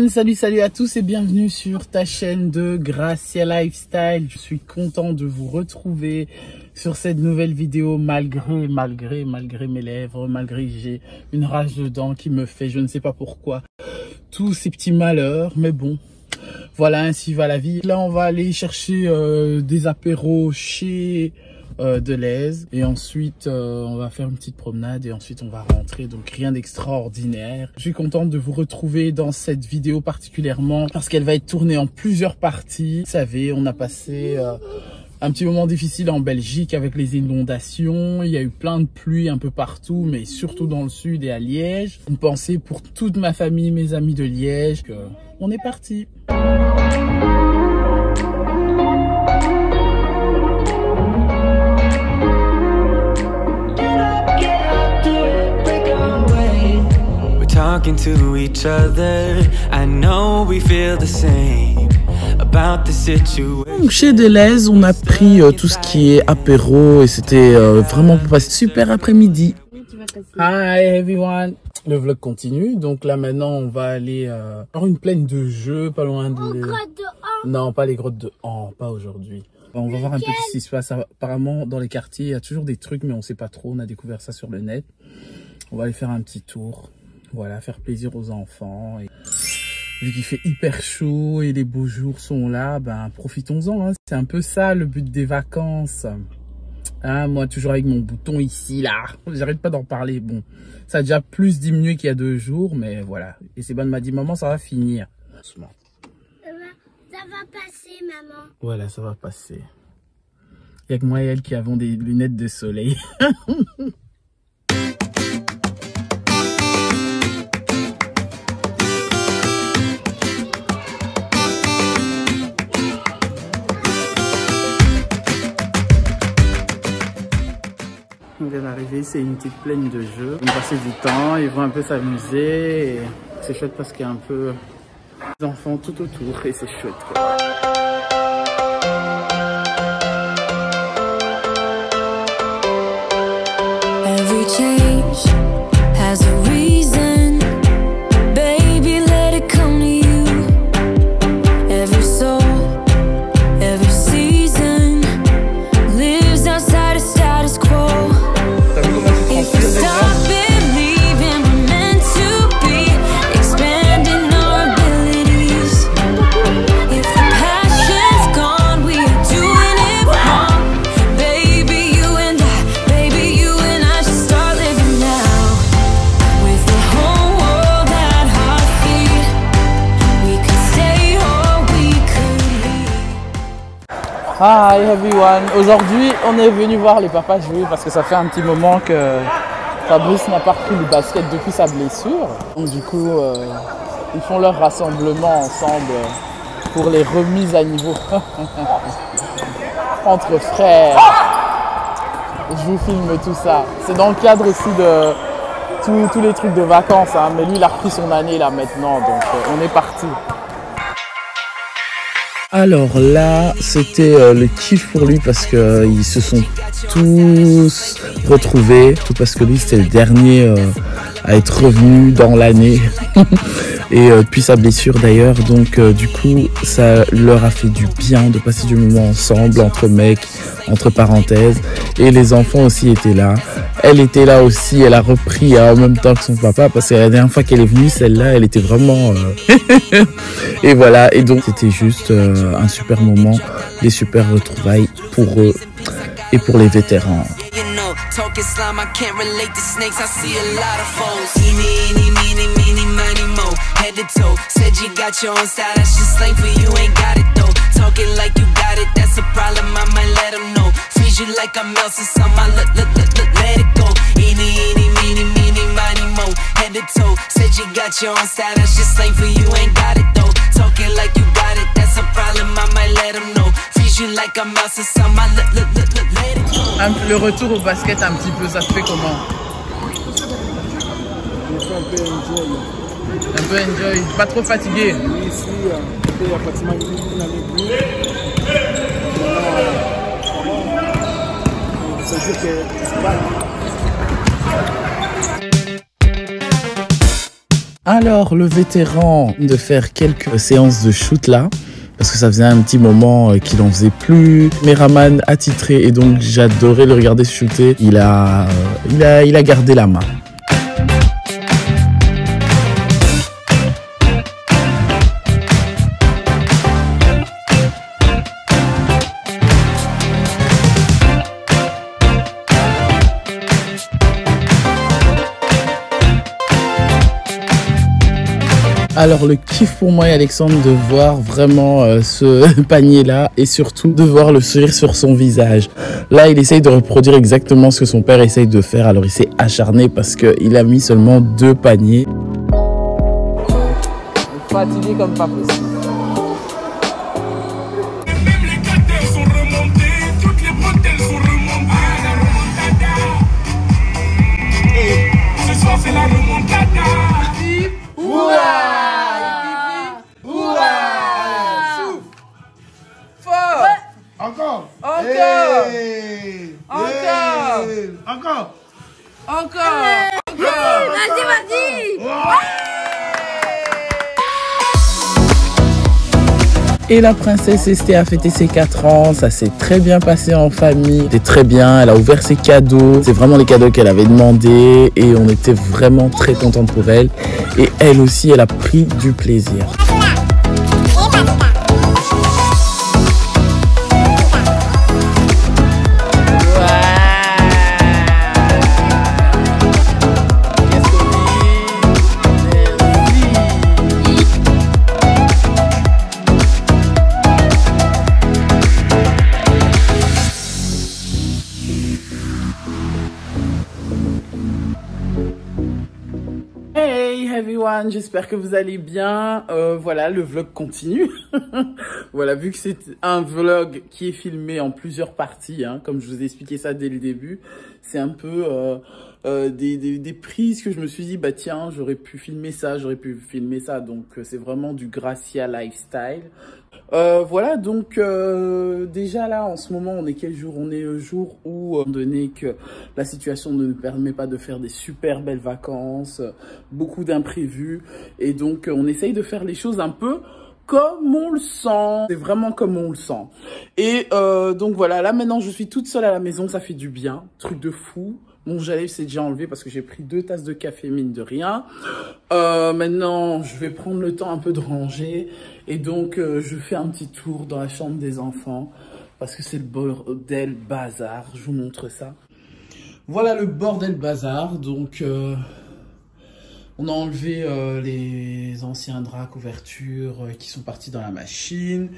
everyone, salut à tous et bienvenue sur ta chaîne de Gracia Lifestyle. Je suis content de vous retrouver sur cette nouvelle vidéo malgré mes lèvres, malgré que j'ai une rage de dents qui me fait, je ne sais pas pourquoi, tous ces petits malheurs, mais bon, voilà, ainsi va la vie. Là, on va aller chercher des apéros chez Deleuze et ensuite on va faire une petite promenade et ensuite on va rentrer, donc rien d'extraordinaire. Je suis contente de vous retrouver dans cette vidéo particulièrement parce qu'elle va être tournée en plusieurs parties. Vous savez, on a passé un petit moment difficile en Belgique avec les inondations. Il y a eu plein de pluie un peu partout, mais surtout dans le sud et à Liège. Une pensée pour toute ma famille, mes amis de Liège. On est parti. Talking to each other, I know we feel the same about the situation. Chez Deleuze, on a pris tout ce qui est apéro et c'était vraiment pour passer super après-midi. Hi everyone. Le vlog continue, donc là maintenant on va aller avoir une plaine de jeux, pas loin de... grottes de Han. Non, pas les grottes de Han, pas aujourd'hui. On va voir un peu ce qui se passe. Apparemment dans les quartiers il y a toujours des trucs mais on sait pas trop, on a découvert ça sur le net. On va aller faire un petit tour. Voilà, faire plaisir aux enfants. Et vu qu'il fait hyper chaud et les beaux jours sont là, ben profitons-en. Hein. C'est un peu ça le but des vacances. Hein, moi, toujours avec mon bouton ici, là. J'arrête pas d'en parler. Bon, ça a déjà plus diminué qu'il y a 2 jours, mais voilà. Et Sébastien m'a dit, maman, ça va finir. Doucement. Ça va passer, maman. Voilà, ça va passer. Il y a que moi et elle qui avons des lunettes de soleil. On vient d'arriver, c'est une petite plaine de jeux. On va passer du temps, ils vont un peu s'amuser. C'est chouette parce qu'il y a un peu des enfants tout autour et c'est chouette, quoi. Every change has a reason. Baby, let it come to you. Every soul, every season lives outside of status quo. If we stop believing we're meant to be, expanding our abilities. If the passion's gone, we are doing it wrong. Baby, you and I should start living now. With the whole world at our feet, we could stay or we could leave. Hi everyone. Aujourd'hui, on est venu voir les papas jouer parce que ça fait un petit moment que Fabrice n'a pas repris le basket depuis sa blessure. Donc du coup, ils font leur rassemblement ensemble pour les remises à niveau entre frères. Je vous filme tout ça. C'est dans le cadre aussi de tous les trucs de vacances, hein. Mais lui, il a repris son année là maintenant, donc on est parti. Alors là, c'était le kiff pour lui parce qu'ils se sont tous retrouvés, tout parce que lui c'était le dernier à être revenu dans l'année et depuis sa blessure d'ailleurs, donc du coup ça leur a fait du bien de passer du moment ensemble entre mecs, entre parenthèses, et les enfants aussi étaient là. Elle était là aussi, elle a repris en même temps que son papa parce que la dernière fois qu'elle est venue, celle-là, elle était vraiment... et voilà, et donc c'était juste un super moment, des super retrouvailles pour eux et pour les vétérans. Talking slime, I can't relate to snakes. I see a lot of foes. Eeny, miny, mo. Head to toe. Said you got your own style. That's just slang for you. Ain't got it though. Talking like you got it. That's a problem. I might let them know. Freeze you like I'm Elsa. Some I let it go. Eeny, miny, mo. Head to toe. Said you got your own style. That's just slang for you. Ain't got it though. Talking like you got it. That's a problem. I might let them know. Freeze you like I'm Elsa. Some I let it go. Le retour au basket un petit peu, ça te fait comment? Un peu enjoy, pas trop fatigué? Oui, ici, il y a pratiquement une année plus. C'est sûr que c'est pas... Alors, le vétéran de faire quelques séances de shoot là, parce que ça faisait un petit moment qu'il en faisait plus. Meraman attitré et donc j'adorais le regarder se shooter. Il a gardé la main. Alors le kiff pour moi et Alexandre de voir vraiment ce panier là et surtout de voir le sourire sur son visage. Là il essaye de reproduire exactement ce que son père essaye de faire, alors il s'est acharné parce qu'il a mis seulement 2 paniers. Fatigué comme pas possible. Même les capteurs sont remontés, toutes les bretelles sont remontées. La remontada. Ce soir c'est la remontada. Encore. Encore. Hey. Encore. Hey. Encore. Encore. Vas-y, vas-y. Et la princesse Esté a fêté ses 4 ans, ça s'est très bien passé en famille. C'était très bien, elle a ouvert ses cadeaux. C'est vraiment les cadeaux qu'elle avait demandé et on était vraiment très contente pour elle. Et elle aussi, elle a pris du plaisir. Hey everyone, j'espère que vous allez bien. Voilà, le vlog continue. Voilà, vu que c'est un vlog qui est filmé en plusieurs parties, hein, comme je vous ai expliqué ça dès le début, c'est un peu des prises que je me suis dit, bah tiens, j'aurais pu filmer ça, donc c'est vraiment du Gracia Lifestyle. Voilà, donc déjà là, en ce moment, on est quel jour? On est le jour où, étant donné que la situation ne nous permet pas de faire des super belles vacances, beaucoup d'imprévus, et donc on essaye de faire les choses un peu comme on le sent. C'est vraiment comme on le sent. Et donc voilà, là maintenant, je suis toute seule à la maison, ça fait du bien, truc de fou. Mon jalè s'est déjà enlevé parce que j'ai pris 2 tasses de café, mine de rien. Maintenant, je vais prendre le temps un peu de ranger. Et donc, je fais un petit tour dans la chambre des enfants. Parce que c'est le bordel bazar. Je vous montre ça. Voilà le bordel bazar. Donc, on a enlevé les anciens draps, couvertures qui sont partis dans la machine.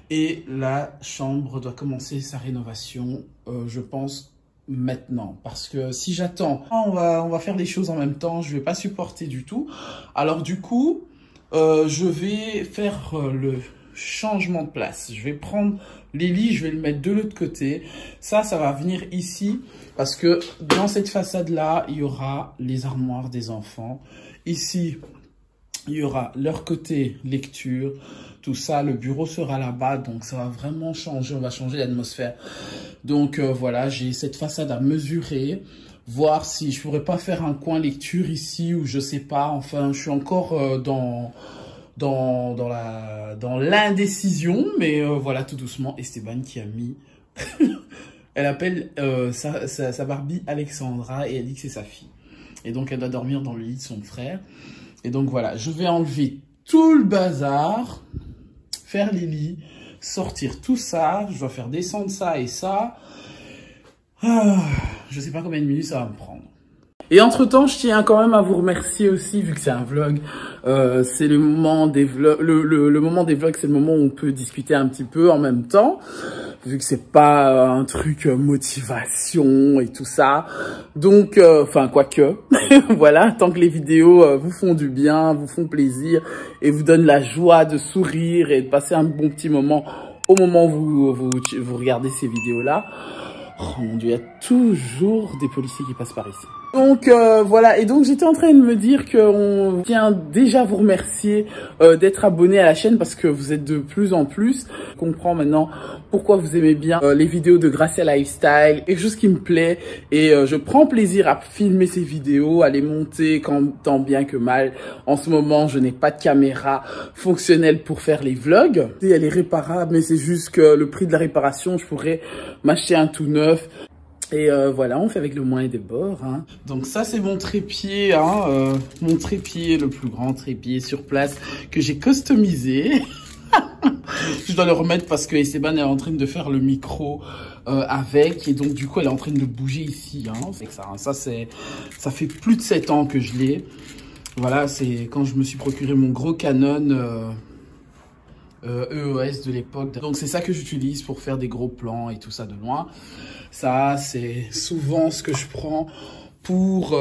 Et la chambre doit commencer sa rénovation, je pense, maintenant, parce que si j'attends, on va faire les choses en même temps, je vais pas supporter du tout. Alors du coup, je vais faire le changement de place. Je vais prendre les lits, je vais le mettre de l'autre côté. Ça va venir ici, parce que dans cette façade-là, il y aura les armoires des enfants. Ici, il y aura leur côté lecture, tout ça, le bureau sera là-bas, donc ça va vraiment changer, on va changer l'atmosphère. Donc voilà, j'ai cette façade à mesurer, voir si je pourrais pas faire un coin lecture ici ou je sais pas, enfin je suis encore dans l'indécision, mais voilà, tout doucement. Esteban qui a mis, elle appelle sa Barbie Alexandra et elle dit que c'est sa fille. Et donc elle doit dormir dans le lit de son frère. Et donc voilà, je vais enlever tout le bazar, faire les lits, sortir tout ça. Je dois faire descendre ça et ça. Je sais pas combien de minutes ça va me prendre. Et entre-temps, je tiens quand même à vous remercier aussi, vu que c'est un vlog. C'est le moment des vlogs. Le moment des vlogs, c'est le moment où on peut discuter un petit peu en même temps. Vu que c'est pas un truc motivation et tout ça. Donc, enfin, quoique. Voilà, tant que les vidéos vous font du bien, vous font plaisir et vous donnent la joie de sourire et de passer un bon petit moment au moment où vous regardez ces vidéos-là. Oh mon Dieu, il y a toujours des policiers qui passent par ici. Donc voilà, et donc j'étais en train de me dire qu'on vient déjà vous remercier d'être abonné à la chaîne parce que vous êtes de plus en plus. Je comprends maintenant pourquoi vous aimez bien les vidéos de Gracia Lifestyle, quelque chose qui me plaît et je prends plaisir à filmer ces vidéos, à les monter tant bien que mal. En ce moment, je n'ai pas de caméra fonctionnelle pour faire les vlogs. Elle est réparable, mais c'est juste que le prix de la réparation, je pourrais m'acheter un tout neuf. Et voilà, on fait avec le moyen des bords. Hein. Donc ça, c'est mon trépied, hein, mon trépied, le plus grand trépied sur place que j'ai customisé. Je dois le remettre parce que Esteban est en train de faire le micro avec. Et donc, du coup, elle est en train de bouger ici. Hein. C'est que ça, hein. Ça fait plus de 7 ans que je l'ai. Voilà, c'est quand je me suis procuré mon gros Canon EOS de l'époque. Donc, c'est ça que j'utilise pour faire des gros plans et tout ça de loin. Ça, c'est souvent ce que je prends pour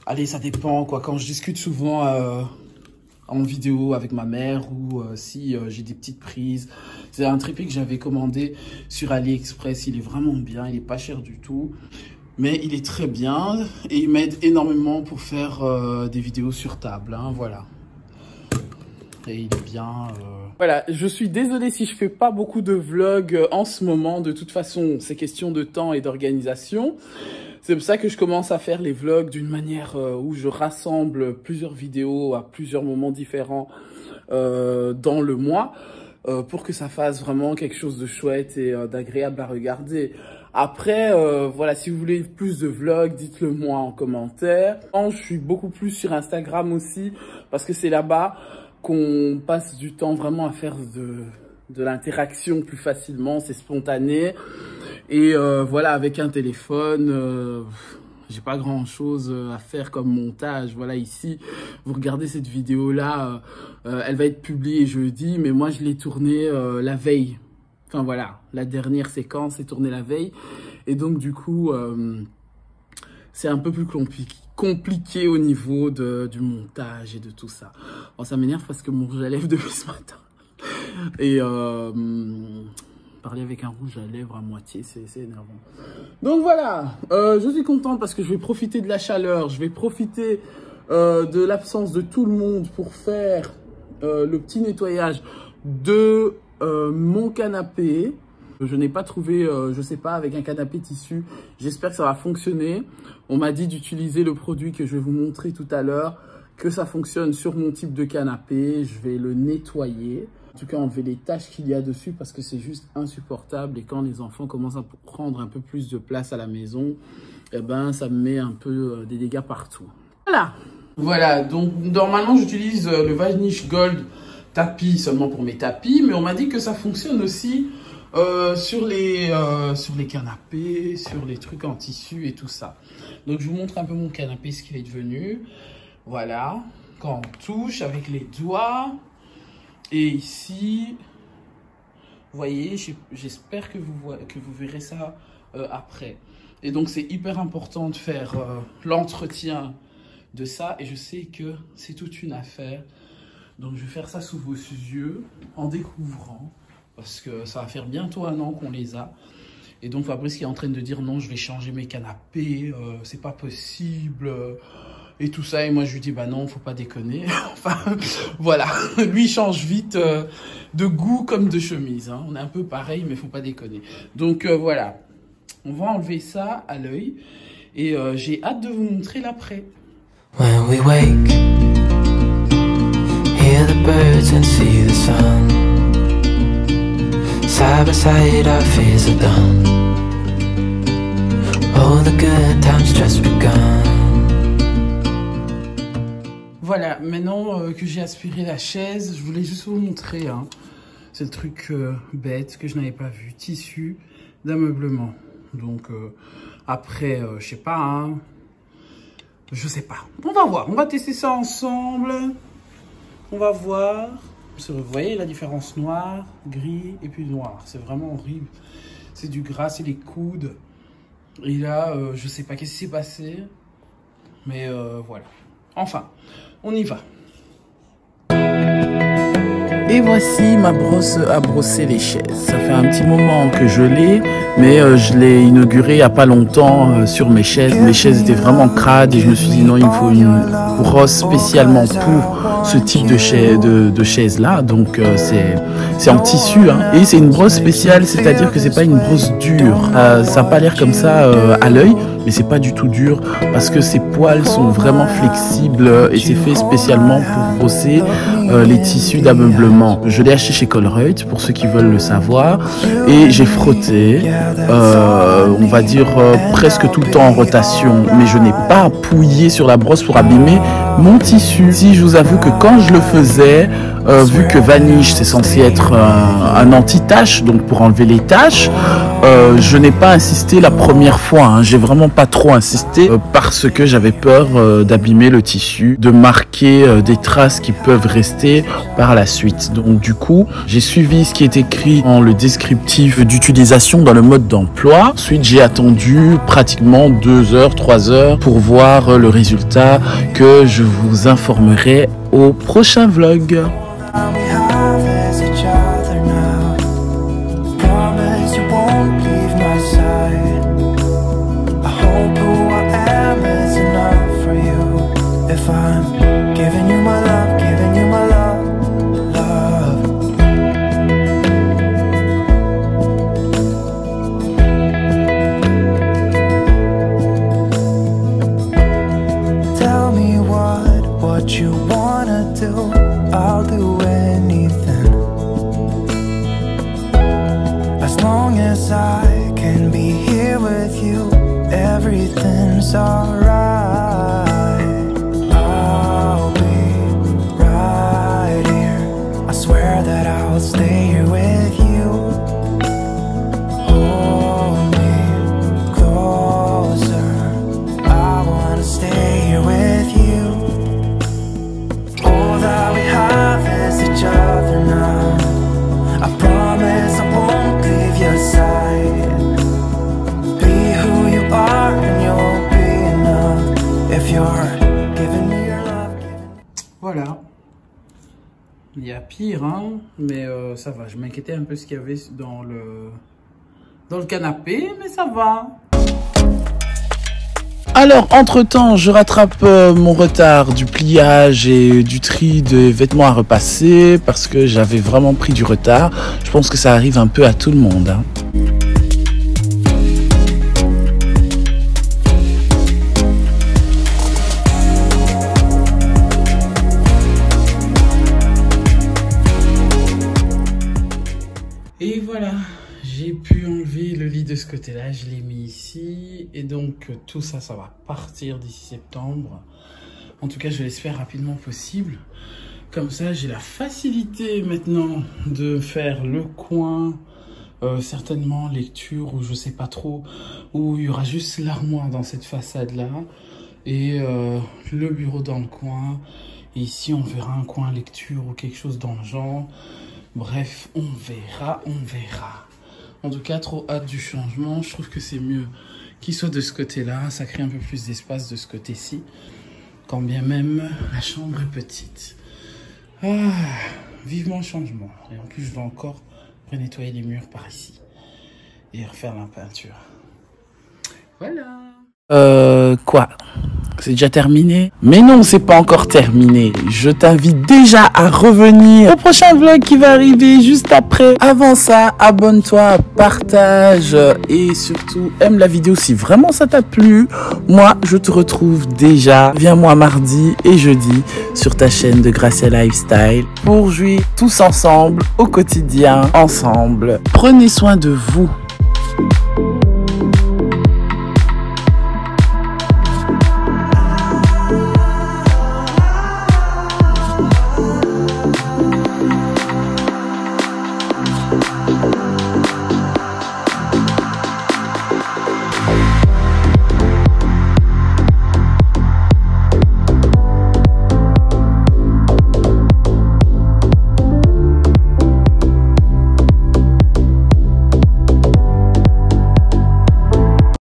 allez, ça dépend, quoi. Quand je discute souvent en vidéo avec ma mère ou si j'ai des petites prises. C'est un trépied que j'avais commandé sur AliExpress. Il est vraiment bien, il est pas cher du tout. Mais il est très bien et il m'aide énormément pour faire des vidéos sur table, hein, voilà. Et il est bien... Voilà, je suis désolée si je fais pas beaucoup de vlogs en ce moment. De toute façon, c'est question de temps et d'organisation. C'est pour ça que je commence à faire les vlogs d'une manière où je rassemble plusieurs vidéos à plusieurs moments différents dans le mois pour que ça fasse vraiment quelque chose de chouette et d'agréable à regarder. Après, voilà, si vous voulez plus de vlogs, dites-le moi en commentaire. Je suis beaucoup plus sur Instagram aussi parce que c'est là-bas qu'on passe du temps vraiment à faire de l'interaction plus facilement, c'est spontané. Et voilà, avec un téléphone, j'ai pas grand chose à faire comme montage. Voilà, ici, vous regardez cette vidéo-là, elle va être publiée jeudi, mais moi je l'ai tournée la veille. Enfin voilà, la dernière séquence est tournée la veille. Et donc du coup, c'est un peu plus compliqué au niveau du montage et de tout ça. Bon, ça m'énerve parce que mon rouge à lèvres depuis ce matin. Et parler avec un rouge à lèvres à moitié, c'est énervant. Donc voilà, je suis contente parce que je vais profiter de la chaleur, je vais profiter de l'absence de tout le monde pour faire le petit nettoyage de mon canapé. Je n'ai pas trouvé, je sais pas, avec un canapé tissu. J'espère que ça va fonctionner. On m'a dit d'utiliser le produit que je vais vous montrer tout à l'heure, que ça fonctionne sur mon type de canapé. Je vais le nettoyer. En tout cas, enlever les taches qu'il y a dessus parce que c'est juste insupportable. Et quand les enfants commencent à prendre un peu plus de place à la maison, eh ben, ça me met un peu des dégâts partout. Voilà. Voilà, donc normalement, j'utilise le Vanish Gold tapis seulement pour mes tapis. Mais on m'a dit que ça fonctionne aussi sur les canapés, sur les trucs en tissu et tout ça. Donc, je vous montre un peu mon canapé, ce qu'il est devenu. Voilà, quand on touche avec les doigts. Et ici, vous voyez, j'espère que vous verrez ça après. Et donc, c'est hyper important de faire l'entretien de ça. Et je sais que c'est toute une affaire. Donc, je vais faire ça sous vos yeux en découvrant. Parce que ça va faire bientôt 1 an qu'on les a. Et donc, Fabrice qui est en train de dire non, je vais changer mes canapés, c'est pas possible. Et tout ça. Et moi, je lui dis, bah non, faut pas déconner. Enfin, voilà. Lui, il change vite de goût comme de chemise. Hein. On est un peu pareil, mais faut pas déconner. Donc, voilà. On va enlever ça à l'œil. Et j'ai hâte de vous montrer l'après. When we wake, hear the birds and see the sun. Side by side our fears are done. Oh, the good times just begun. Voilà, maintenant que j'ai aspiré la chaise, je voulais juste vous montrer. Hein. C'est le truc bête que je n'avais pas vu. Tissu d'ameublement. Donc après, je sais pas. Hein. Je sais pas. On va voir. On va tester ça ensemble. On va voir. Vous voyez la différence noir, gris et puis noir. C'est vraiment horrible. C'est du gras, c'est les coudes. Et là, je sais pas qu'est-ce qui s'est passé. Mais voilà. Enfin, on y va. Et voici ma brosse à brosser les chaises. Ça fait un petit moment que je l'ai, mais je l'ai inaugurée il n'y a pas longtemps sur mes chaises. Mes chaises étaient vraiment crades et je me suis dit non, il me faut une brosse spécialement pour ce type de chaise là. Donc c'est en tissu, hein. Et c'est une brosse spéciale, c'est-à-dire que c'est pas une brosse dure. Ça n'a pas l'air comme ça à l'œil, mais c'est pas du tout dur parce que ces poils sont vraiment flexibles et c'est fait spécialement pour brosser les tissus d'ameublement. Je l'ai acheté chez Colruyt pour ceux qui veulent le savoir et j'ai frotté, on va dire presque tout le temps en rotation, mais je n'ai pas appuyé sur la brosse pour abîmer mon tissu. Si je vous avoue que quand je le faisais, vu que Vanish c'est censé être un anti-tache, donc pour enlever les taches, je n'ai pas insisté la première fois, hein. J'ai vraiment pas trop insisté parce que j'avais peur d'abîmer le tissu, de marquer des traces qui peuvent rester par la suite. Donc du coup, j'ai suivi ce qui est écrit dans le descriptif d'utilisation dans le mode d'emploi. Ensuite, j'ai attendu pratiquement 2 heures, 3 heures pour voir le résultat que je vous informerai au prochain vlog. You wanna do, I'll do anything, as long as I can be here with you, everything's alright. I'll be right here, I swear that I'll stay here with you. Hold me closer, I wanna stay here with you. Each other now, I promise I won't leave your side. Be who you are and you'll be enough if you're giving me your love. Voilà. Il y a pire, hein, mais ça va. Je m'inquiétais un peu ce qu'il y avait dans le canapé, mais ça va. Alors, entre-temps, je rattrape mon retard du pliage et du tri des vêtements à repasser parce que j'avais vraiment pris du retard. Je pense que ça arrive un peu à tout le monde, hein. Et voilà. J'ai pu enlever le lit de ce côté-là, je l'ai mis ici. Et donc tout ça, ça va partir d'ici septembre. En tout cas, je l'espère rapidement possible. Comme ça, j'ai la facilité maintenant de faire le coin, certainement lecture ou je sais pas trop, où il y aura juste l'armoire dans cette façade-là. Et le bureau dans le coin. Et ici, on verra un coin lecture ou quelque chose dans le genre. Bref, on verra, on verra. En tout cas, trop hâte du changement. Je trouve que c'est mieux qu'il soit de ce côté-là. Ça crée un peu plus d'espace de ce côté-ci. Quand bien même, la chambre est petite. Ah, vivement le changement. Et en plus, je dois encore nettoyer les murs par ici. Et refaire la peinture. Voilà. Quoi ? C'est déjà terminé? Mais non, c'est pas encore terminé. Je t'invite déjà à revenir au prochain vlog qui va arriver juste après. Avant ça, abonne-toi, partage et surtout aime la vidéo si vraiment ça t'a plu. Moi, je te retrouve déjà. Viens-moi mardi et jeudi sur ta chaîne de Gracia Lifestyle pour jouir tous ensemble au quotidien, ensemble. Prenez soin de vous.